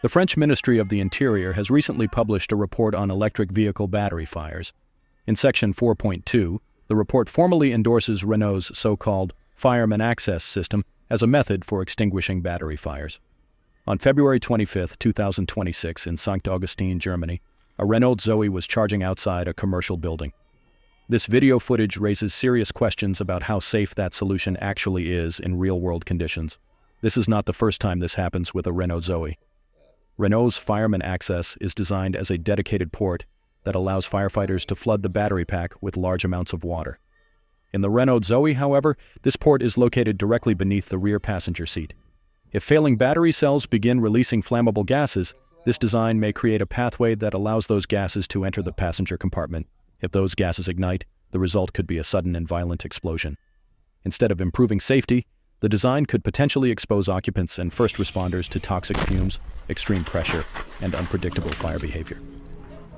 The French Ministry of the Interior has recently published a report on electric vehicle battery fires. In section 4.2, the report formally endorses Renault's so-called Fireman Access system as a method for extinguishing battery fires. On February 25, 2026, in Sankt Augustin, Germany, a Renault Zoe was charging outside a commercial building. This video footage raises serious questions about how safe that solution actually is in real-world conditions. This is not the first time this happens with a Renault Zoe. Renault's Fireman Access is designed as a dedicated port that allows firefighters to flood the battery pack with large amounts of water. In the Renault Zoe, however, this port is located directly beneath the rear passenger seat. If failing battery cells begin releasing flammable gases, this design may create a pathway that allows those gases to enter the passenger compartment. If those gases ignite, the result could be a sudden and violent explosion. Instead of improving safety, the design could potentially expose occupants and first responders to toxic fumes, extreme pressure, and unpredictable fire behavior.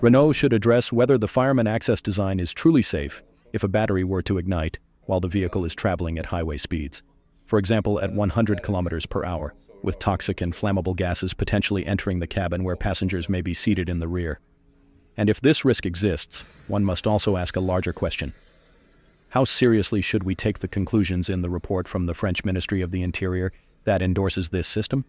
Renault should address whether the Fireman Access design is truly safe if a battery were to ignite while the vehicle is traveling at highway speeds. For example, at 100 kilometers per hour, with toxic and flammable gases potentially entering the cabin where passengers may be seated in the rear. And if this risk exists, one must also ask a larger question. How seriously should we take the conclusions in the report from the French Ministry of the Interior that endorses this system?